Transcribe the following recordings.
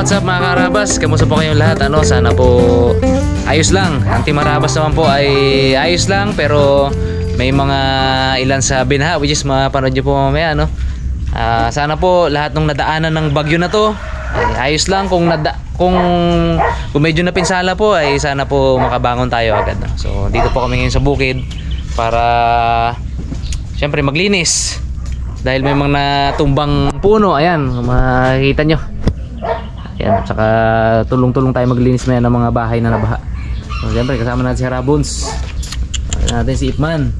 what's up mga karabas? Kamusta po kayong lahat? Sana po ayos lang. Ang Team Harabas naman po ay ayos lang, pero may mga ilan sa binaha, which is mapanood nyo po mamaya, sana po lahat ng nadaanan ng bagyo na to ay ayos lang. Kung medyo napinsala po ay sana po makabangon tayo agad, So dito po kami ngayon sa bukid para syempre maglinis dahil may mga natumbang puno. Ayan, makikita nyo. Ayan, saka tulong-tulong tayo maglinis na yan ng mga bahay na nabaha. So syempre kasama natin si Harabons, natin si Ipman,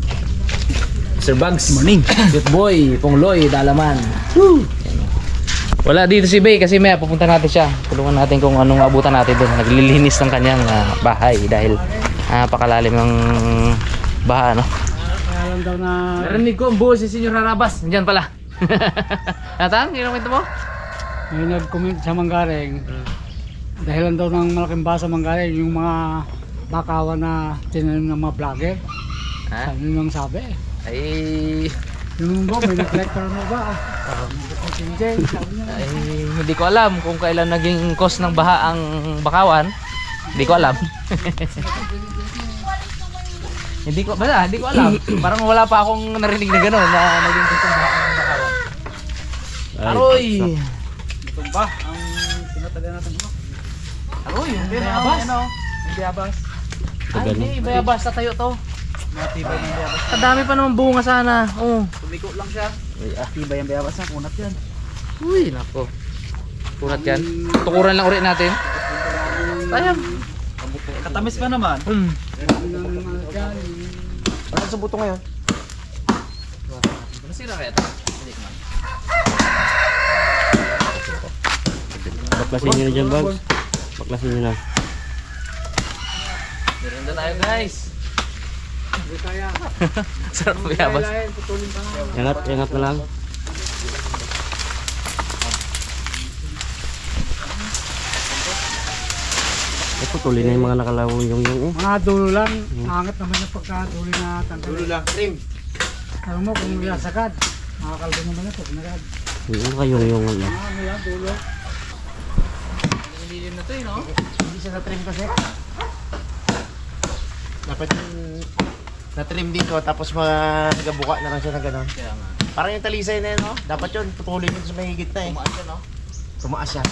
Sir Bugs, morning, Cute Boy, Pongloy, Dalaman. Woo! Wala dito si Bay kasi may pupunta natin siya. Tulungan natin kung anong abutan natin doon. Naglilinis ng kanyang bahay dahil napakalalim ng baha, Alam daw na... Narinig ko ang buo si Senyor Harabas. Nandiyan pala. Natang, yun ang kwento mo? May nag-comment sa Manggaring. Dahilan daw ng malaking baha sa Manggaring yung mga bakawan na tinanim ng mga vlogger. Ha? Ano nang sabi? Ay... Yung mo, may nag-lecture mo ba? Ay, hindi ko alam kung kailan naging cause ng baha ang bakawan. Hindi ko alam. Hindi ko alam. Parang wala pa akong narinig na gano'n na naging cause ng baha ang bakawan. Aroy! Tumba ang tinataga natin mo. Aroy, yung bayabas. Yung bayabas. Ay, hindi, bayabas. Tatayo to. Matibay yung bayabas. Kadami pa naman bunga sana. Oh. Tumiko lang siya. Matibay yung bayabas na, kunat yan. Uy, nako. Kunat yan. Tukuran lang ulit natin. Sayang. Katamis pa naman. Ano sa buto ngayon? Masira kaya ito? Baklasin nyo na dyan, Bugs. Baklasin nyo na. Merienda tayo, guys. Hindi kaya. Sarap bayabas. Ingat na lang. Putulin na yung mga nakalawang yung. Mga dulo lang. Angat naman yung pagkatuloy na tanggal. Dulo lang, trim. Alam mo kung yasagad. Makakalbo naman ito. Nagad. Yung kayong yung ano. Ano yan, dulo. Nililim na ito, no? Hindi siya na-trim kasi. Dapat yung na-trim dito tapos magabuka na lang siya na gano'n. Kaya nga. Parang yung talisay na yun, no? Dapat yun, putulin yun sa may gitna eh. Tumaan siya, no? Tumaas siya.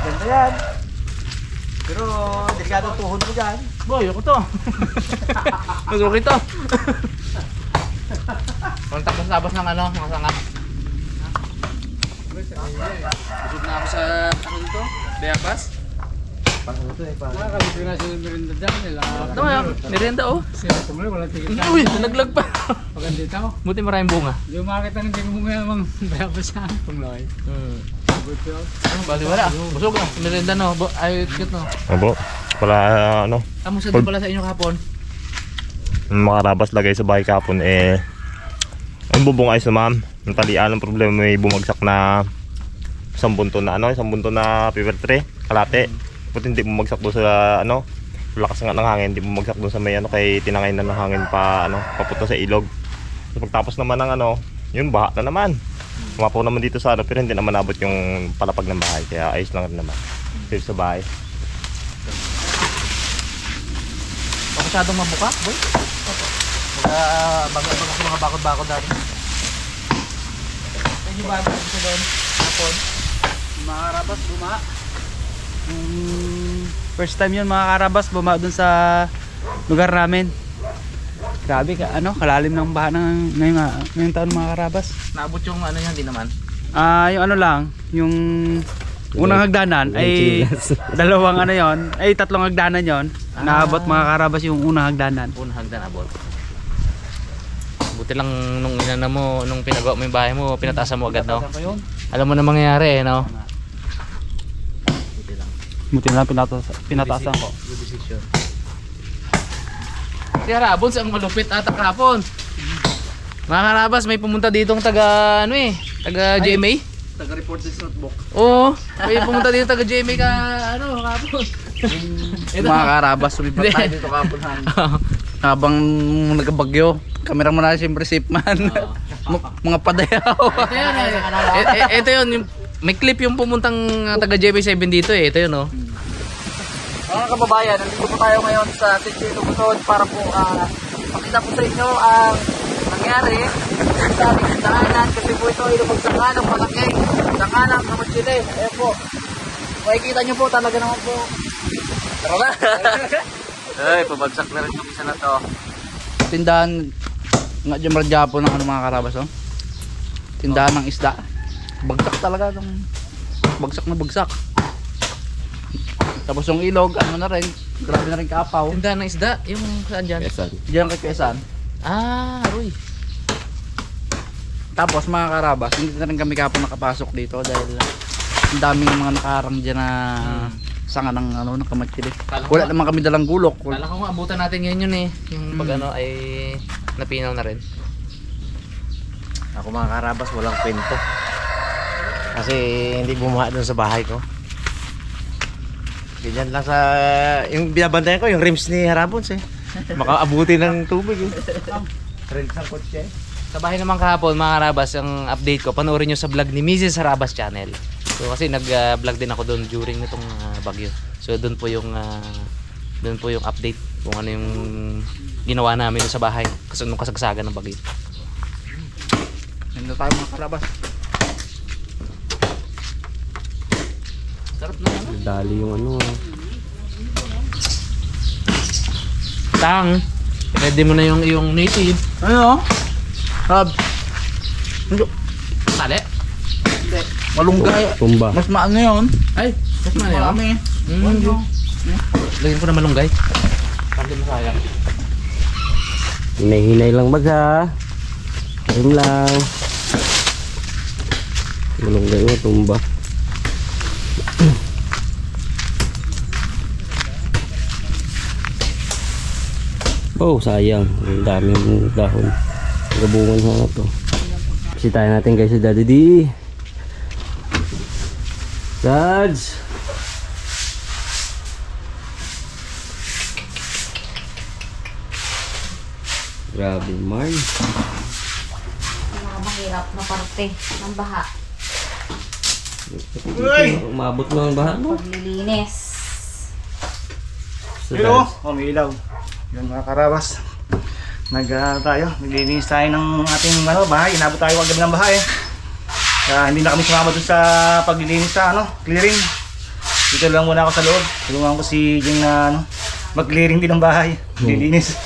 Ganda yan. Pero delikado ang tuhod mo dyan. Boy, ako to. Nagruki to. Kung tapos-tapos ng mga sanga. Busog na ako sa dito? Bayabas? Parang ito eh, parang. Nakakabit na sila merinda dyan nila. Ito nga, merienda oh. Sila tumuli, wala tigil na. Uy, nalaglag pa. Pagandito. Buti maraming bunga. Hindi mo makakita ng hindi mo ngayon mga bayabas na. Pangloy. Good job. Bali wala. Busog na. Merienda no. Ay, cute no. Abo. Wala ano. Kamusta din pala sa inyo kahapon? Mga Harabas lagay sa bahay kapon ang bubong ay sumam. Ang talian ng problema, may bumagsak na isang bunto na paper tray, kalate. Buti hindi bumagsak doon sa lakas nga ng hangin, hindi bumagsak doon sa may kay tinangay na ng hangin papunta sa ilog. So, pagtapos naman ng yun baha na naman. Umapaw naman dito sa pero hindi naman abot yung palapag ng bahay, kaya ayos lang rin naman. Safe sa bahay. Masyadong mabuka, boy? Bangga sa mga bakod-bakod dati. Medyo bago dito doon. Hapon. Mga karabas bumaha. First time yun mga karabas bumaha dun sa lugar namin. Grabe ka, kalalim ng baha ngayong taon mga karabas. Naabot yung yan, di naman. Yung yung unang hagdanan ay dalawang tatlong hagdanan yon. Naabot mga karabas yung unang hagdanan. Unang hagdan abot. Buti lang nung inana mo, nung pinagawa mo yung bahay mo, pinataasan mo agad, no? Alam mo na mangyayari, no? Buti lang. Buti lang pinataasan ko. Good decision. Si Harabons ang malupit ata kahapon. Mga karabas, may pumunta ditong taga GMA. Taga-report sa notebook. Oo, may pumunta dito taga GMA ka, ano, kapon. Mga karabas, sumipat tayo dito kapon. Habang nagabagyo, cameraman na siyempre safe man. Mga padayaw. Ito yun, may clip yung pumuntang taga JB7 dito eh. Ito yun, oh. Mga kababayan, nandito po tayo ngayon sa Tito Butod para po pakita po sa inyo ang nangyari sa ating daanan kasi po ito ay lumagsakan ng malaki sakalang sa Chile. Ayan po. Makikita nyo po talaga naman po. Tara na! Ay, pabagsak na rin yung isa na to. Tindahan nga dyan radyapo ng ano mga karabas, oh. Tindahan ng isda. Bagsak talaga ng bagsak na bagsak. Tapos yung ilog, ano na rin, grabe na rin kaapaw. Tindahan ng isda, yung saan dyan? Diyan kay Quezon. Ah, uy. Tapos mga karabas, hindi na rin kami kapon nakapasok dito dahil ang daming mga nakaharang dyan na sanga ng ano ng Kamachili. Wala naman kami dalang gulok. Kala ko nga abutan natin ngayon yun eh. Yung pag ano ay napinaw na rin. Ako mga karabas, walang kwento. Kasi hindi bumuha doon sa bahay ko. Ganyan lang sa... Yung binabantayan ko, yung rims ni Harabons eh. Baka abutin ng tubig eh. Rims ng kotse. Sa bahay naman kahapon mga Harabas, ang update ko, panoorin nyo sa vlog ni Mrs. Harabas channel. So kasi nag-vlog din ako doon during nitong bagyo. So doon po yung update kung ano yung ginawa namin sa bahay kasi nung kasagsagan ng bagyo. Nandito tayo mga karabas. Sarap na ano? Dali yung ano. Tang, ready mo na yung native. Ano? Tali? Malunggay. Tumba. Mas maano yun? Ay, mas man yun. Marami. Lagyan ko na malunggay. Pagod na sayang. Hinay-hinay lang baga. Karim lang. Malunggay mo, tumba. Oh, sayang. Ang dami ng dahon. Gabungan sana to. Bisitahin natin guys si Daddy D. Dads! Grabe, Marn. Mga mahirap na parte ng baha. Umabot mo ang baha mo. Paglilinis. Pero, may ilaw. Yun mga karabas. Naglilinis tayo ng ating bahay. Inabot tayo agad ng bahay. Kaya hindi na kami sumama dun sa paglilinis sa clearing. Dito lang muna ako sa loob. Tulungan ko si Jing na mag-clearing din ng bahay. Lilinis.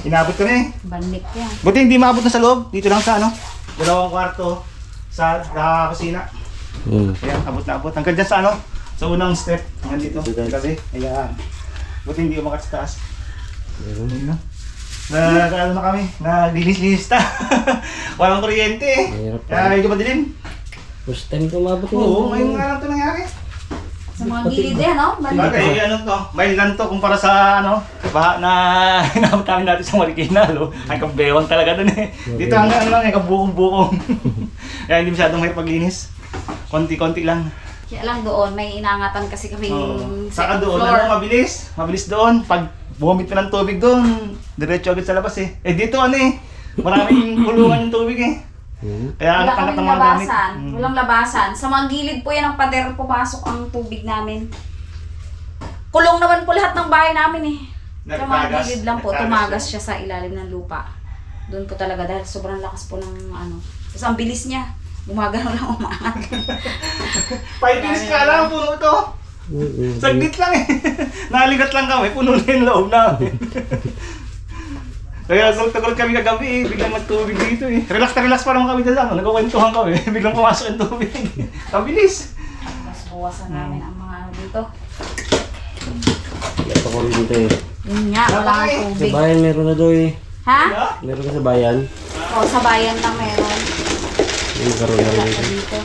Inabot kami. Bandit yan. Buti hindi maabot na sa loob. Dito lang sa dalawang kwarto sa kusina. Ayan, abot na abot. Hanggang dyan sa sa unang step. Hanggang dito. Kasi, ayan. Buti hindi umakat sa taas. Ayan na. Na kami. Naglinis-linis na. Walang kuryente eh. Kaya medyo madilim. First time ko umabot na. Oo, ngayon nga lang ito nangyari. Sa mga gilid yan, no? Bandit. Bagay, mail lang to kumpara sa baha na hinabot namin natin sa Marikina. Ay, kabewang talaga dun eh. Dito hanggang lang, kabukong-bukong. Kaya hindi masyadong may paglinis. Konti-konti lang. Kaya lang doon, may inangatan kasi kaming Saka second doon, floor. mabilis. Mabilis doon. Pag bumamit pa ng tubig doon, diretso agad sa labas eh. Eh dito maraming kulungan yung tubig eh. Kaya Wala anak-anak kaming ng mga gamit. labasan. Walang labasan. Sa mga gilid po yan ang pader pumasok ang tubig namin. Kulong naman po lahat ng bahay namin eh. Sa mga Nagtagas. gilid lang po, Nagtagas tumagas siya. siya sa ilalim ng lupa. Doon po talaga dahil sobrang lakas po ng Tapos ang bilis niya. Gumagano lang umaangat. 5 minutes ka lang, puno ito. Saglit lang eh. Naligat lang kami, puno na yung loob namin. Kaya tagal kami kagabi eh, biglang magtubig dito eh. Relax na relax pa naman kami dyan, nagkakwentuhan kami, biglang pumasok ang tubig. Kabilis. Mas buwasan namin ang mga dito. Ito ko rin dito eh. Yun nga, wala nga Sa tubig. bayan meron na daw eh. Ha? Meron na sa bayan. O, sa bayan lang meron. Yung karoon na Wala rin pa dito. dito.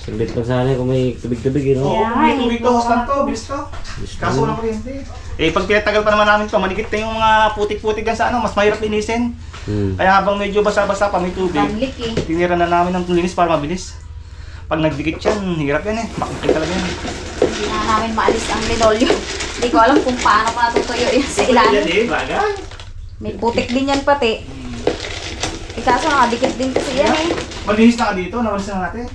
Saglit lang sana kung may tubig-tubig eh, no? Oo, may tubig to, hostan to, bilis to. Kaso walang kuryente. Eh, pag pinatagal pa naman namin to, malikit na yung mga putik-putik yan sa mas mahirap linisin. Kaya habang medyo basa-basa pa may tubig, Namlik eh. tinira na namin ng linis para mabilis. Pag nagdikit yan, hirap yan eh. Makikita talaga yan. Hindi na namin maalis ang linoleum. Hindi ko alam kung paano pa natutuyo yun sa Yan ilalim. eh, bagay. May putik din yan pati. Ikaso nakadikit din kasi yan eh. Malinis na ka dito, nawalis na natin.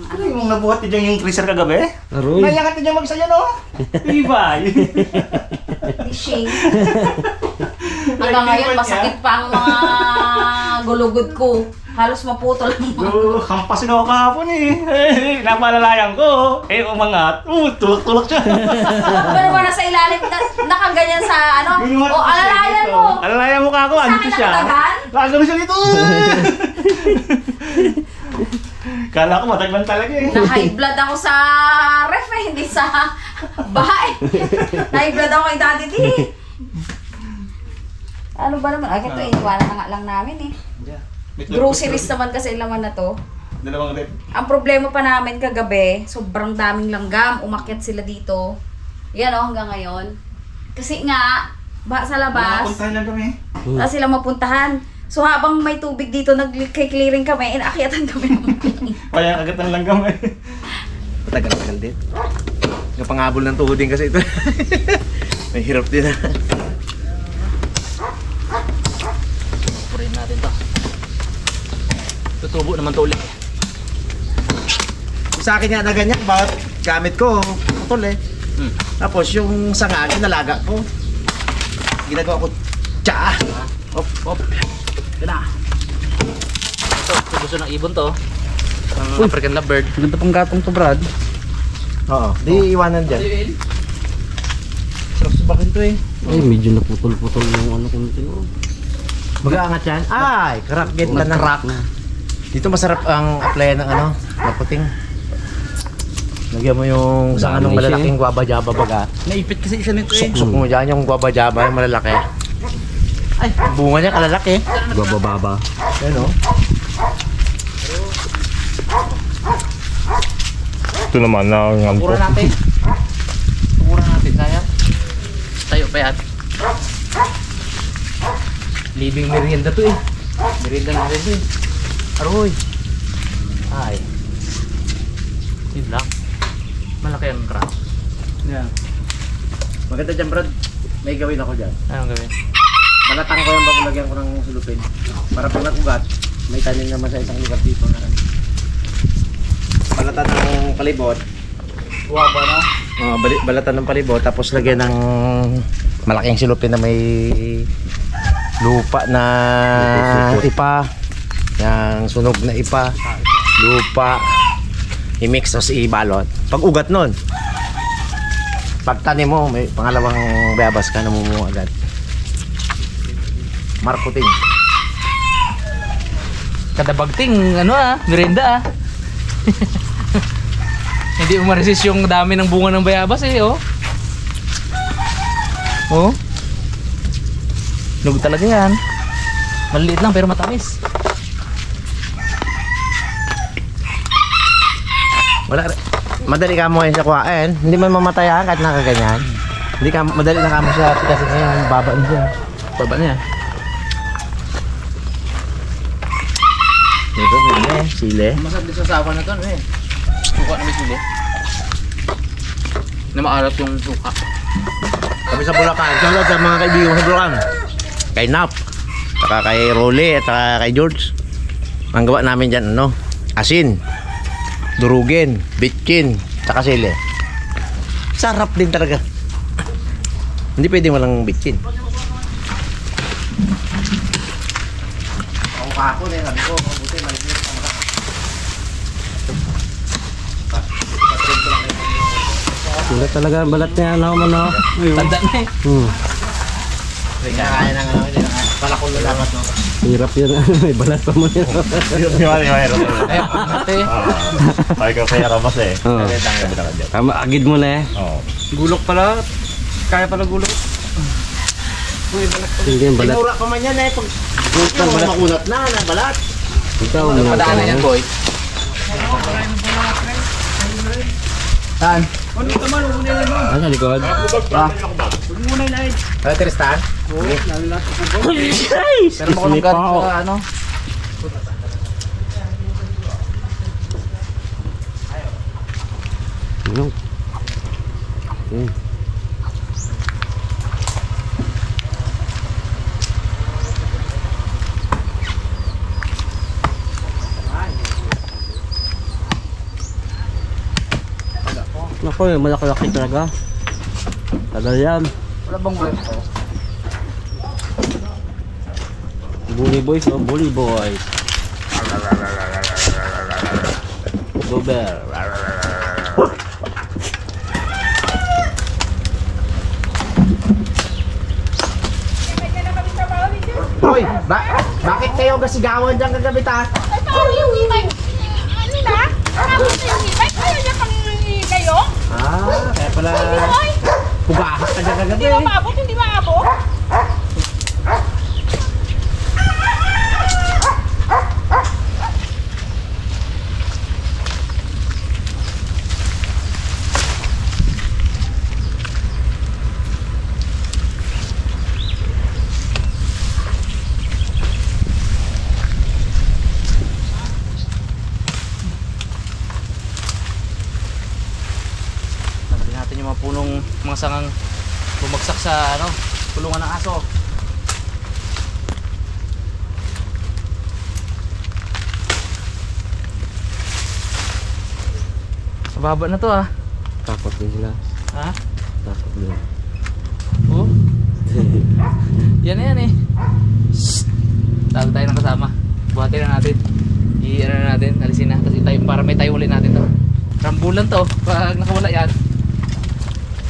Ano yung nabuhat niya yung freezer kagabi? Aroy. Nayangat niya mag-isa yan oh. Ibay. Dishing. Hanggang ngayon, masakit pa ang mga gulugod ko. Halos maputol ang mga Hampasin ako kahapon eh. Napalalayan ko. Eh, umangat. Tulak-tulak siya. Pero ba nasa ilalim, nakaganyan sa ano? O, alalayan mo. Alalayan mo ka ako, Sa akin andito siya. nakatagan? Lagano siya dito. Kala ko mataglan talaga eh. Na-high blood ako sa ref eh, hindi sa bahay. Na-high blood ako kay Daddy D. Ano ba naman? Ay, ito iniwanan na nga lang namin eh. Groceries naman kasi yung laman na to. Dalawang rep. Ang problema pa namin kagabi, sobrang daming langgam. Umakyat sila dito. Yan o, hanggang ngayon. Kasi nga, sa labas, Puntahan lang kami. wala silang mapuntahan. So habang may tubig dito, nag-clearing kami, inakyatan kami. Kaya agad lang kami. Tagal-tagal din. Yung panghabol ng tuhod din kasi ito. May hirap din ha. Purihin natin to. Tutubo naman to ulit. Sa akin nga na ganyan, bakit gamit ko, putol eh. Tapos yung sanga, nalaga ko. Ginagawa ko, tsaa. Hop, hop. Yan na. Ito, gusto ng ibon to. Ang African lovebird. Ganda pang gatong to, Brad. Oo, di iwanan dyan. Sarap subakin to eh. Ay, medyo naputol-putol yung ano kung ito. Mag-aangat yan. Ay, crack get ka na. Crack na. Dito masarap ang applyan ng ano, maputing. Lagyan mo yung sa Dami anong siya malalaking guaba-jaba baga. Naipit kasi isa nito eh. Suksok mo dyan yung guaba-jaba, yung malalaki. Ay, bunga niya kalalaki. Bababa. Yan o. Ito naman na ang Pura natin. Pura natin, kaya. Tayo pa yan. Living merienda to eh. Merienda na rin to eh. Aroy. Ay. Yun lang. Malaki ang crab. Yeah. Maganda dyan, Brad. May gawin ako dyan. Anong gawin? Malatang ko yung bago lagyan ko ng sulupin. Para pag nakugat, may tanin naman sa isang lugar dito na ano. Balatan ng palibot. Waba na. Balatan ng palibot, tapos lagyan ng malaking silupin na may lupa na ipa. Yang sunog na ipa. Lupa. I-mix tapos ibalot. Pag ugat nun, pag tanim mo, may pangalawang bayabas ka, namumuo agad. Marketing. Kada bagting, ano merienda Hindi mo ma-resist yung dami ng bunga ng bayabas eh, oh. Oh. Lug talaga yan. Maliit lang pero matamis. Wala, madali ka mo yan sa kuhain. Hindi mo mamatayan kahit nakaganyan. Hindi ka, madali na ka mo siya kasi ngayon, baba niya. Baba niya. Dito, sile. Masarap din sa sawa na to, ano eh. Suka na may sili. Na maalat yung suka. Kami sa Bulacan. Shoutout sa mga kaibigan sa Bulacan. Kay Nap, saka kay Rolly, at saka kay George. Ang gawa namin dyan, ano? Asin, durugin, bitchin, saka sile. Sarap din talaga. Hindi pwedeng walang bitchin. Ako kahapon eh, sabi ko, mabuti, malinis ang mga. Wala talaga ang balat niya, ano man no. Tanda na eh. Hindi na kaya ng ano, hindi na kaya. Palakol na dapat, no? Hirap yun. May balat pa mo yun. Mayroon. Ay, ate. Ay ko kaya rabas eh. Oo. Tama, agid mo na eh. Oo. Gulok pala. Kaya pala gulok. Hindi yung balat. Tinura pa man yan eh. Pag makunat na balat. Ikaw Padaan na yan, boy. Saan? Sa likod. Ano, Tristan? Pero makulong galing sa ano? Ano? Naku, malaki-laki talaga. Tagal yan. Wala bang ulit ko? Bully boys, oh, bully boys. Gober. Hoy, bakit kayo gasigawan dyan kagabi ta? Ay, paano yung himay? Ano na? Paano yung himay? Kaya niya kang kayo? Ah, kaya pala Ay, pugahak ka dyan kagabi. hindi maabot, hindi maabot. Tanggalin natin yung mga punong mga sangang bumagsak sa ano, kulungan ng aso. Sa baba na to ah. Takot din sila. Ha? Takot din. Oh. Yan na yan eh. Shhh. Talo tayo ng kasama. Buhatin na natin. I-ano na natin, alisin na. Tapos itayo, para may tayo ulit natin to. Rambulan to. Pag nakawala yan.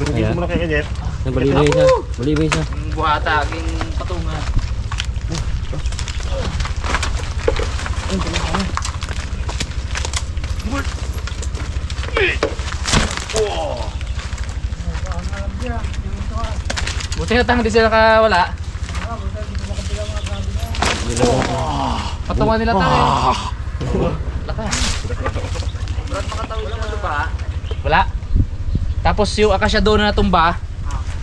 Durugin ko muna kay Jeff. Balibay isa. Balibay isa. Ang buhata, aking patungan. Buti na tang, di sila nakawala. Patungan nila tayo. Laka. Berat makatawid na ba? Wala. Tapos yung akasya doon na natumba,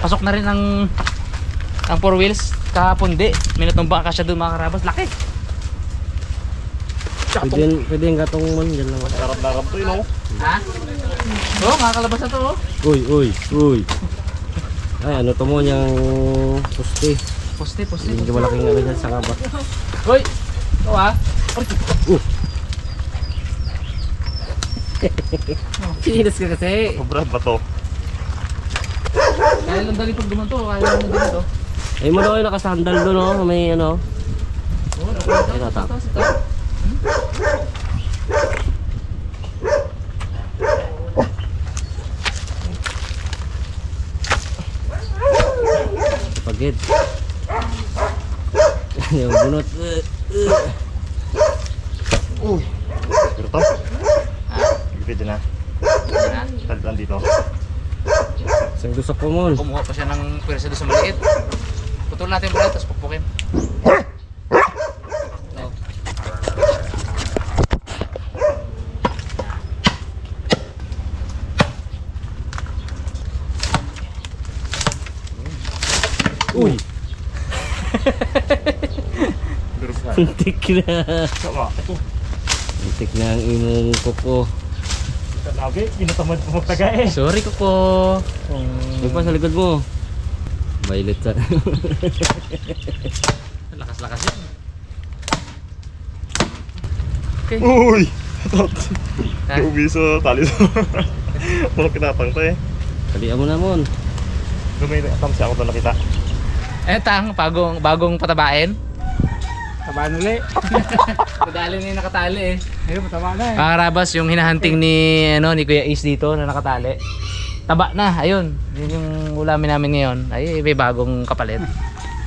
pasok na rin ang 4 wheels. Kahapon di, may natumba akasya doon mga karabas. Laki. Pwede yung gatong man dyan lang. Darap-darap to yun, oh. Ha? Oo, makakalabas na to. Oh. Uy. Ay, ano to mo niyang poste. Poste. Hindi malaking ano dyan sa kaba. Hoy! Ito ah. Sinilas ka kasi. Sobra ba to? Kaya lang dali pag dumanto. Kaya lang dali to. Ay mo daw yung nakasandal doon, oh. May ano. Oo, ito. Pagid. Yung bunot. Pero to? Pwede na. Talit lang dito. Isang dusok ko mo. Kumuha pa siya ng pwersa doon sa maliit. Putol natin pala, tapos pukpukin. Uy! Muntik na. Sama. Ito. Muntik na ang imong kuko. Lagi, ginatamad po magtaga eh. Sorry ko po. Yung pa sa likod mo. Violet sa. Lakas-lakas yan. Okay. Uy! Ha? Uwi sa tali sa... Mga pinatang to eh. Kalian mo na mon. May atam siya ako doon nakita. Etang, bagong patabain. Tabaan ulit. Kadali na yung nakatali eh. Ayun, matama na eh. Mga karabas, yung hinahunting ni Kuya Ace dito na nakatali. Taba na, ayun. Yun yung ulamin namin ngayon. Ay, may bagong kapalit.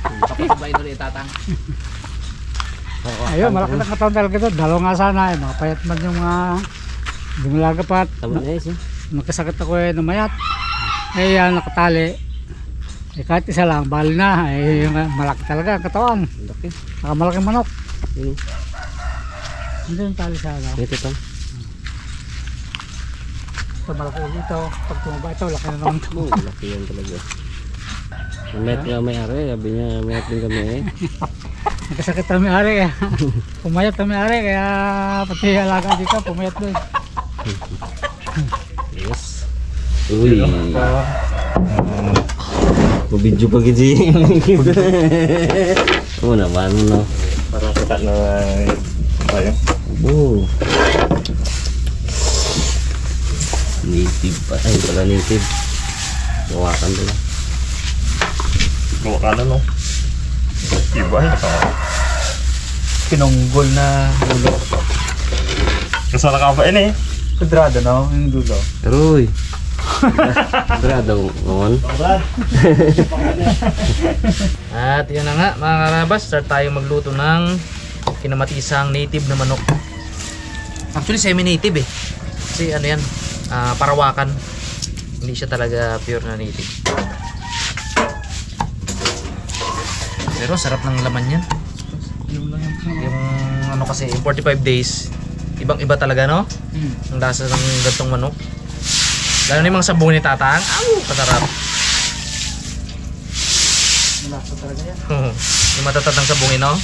Papatabain ulit tatang. Ayun, malaki na katawan talaga ito. Dalawa nga sana eh. Makapayat man yung mga dumulaga pa. Tama na eh. Nakasakit ako eh ng mayat. Eh yan, nakatali. Eh kahit isa lang, bali na. Eh yung malaki talaga ang katawan. Laki. Nakamalaking manok. Yun. Hindi yung tali sana. Ito to. Ito malaki ulit ito. Pag tumaba ito, laki na naman ito. Laki yan talaga. May may-ari, sabi niya, may din kami eh. Nagkasakit na may-ari kaya pumayat na may-ari kaya pati alaga dito pumayat doon. Yes. Uy. Video pa gini. Oo naman, no? Para kita na tayo. Oo. Native pa. Ay, wala native. Gawakan doon. Gawa ka na, no? Iba eh. Pinunggol na dulo. Kasala ka pa eh. Kudrado no, yung dulo. Aroy. Grado ngayon. At yun na nga mga karabas, start tayo magluto ng kinamatisang native na manok. Actually semi-native eh. Kasi ano yan, parawakan. Hindi siya talaga pure na native. Pero sarap ng laman yan. Yung ano kasi, 45 days, ibang iba talaga no? Ang lasa ng gantong manok. Lalo na yung mga sabong ni Tatang, katarap. Malasa talaga yan. Yung matatat ng sabungin no?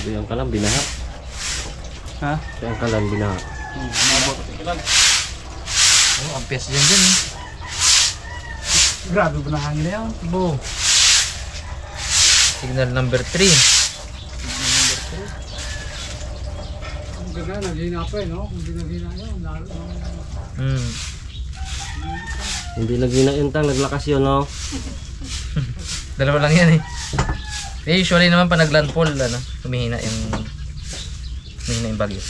Sabi ang kalam binahak. Ha? Sabi ang kalam binahak. Oh, ang piyas dyan dyan eh. Grabe ba na hangin na yan? Bo. Signal number 3. Ang gaga, naghina pa eh no? Kung hindi naghina yun, lalo. Hindi nagina yun tang, naglakas yun no? Dalawa lang yan eh. Usually naman pa naglandfall, humihina yung bagyo.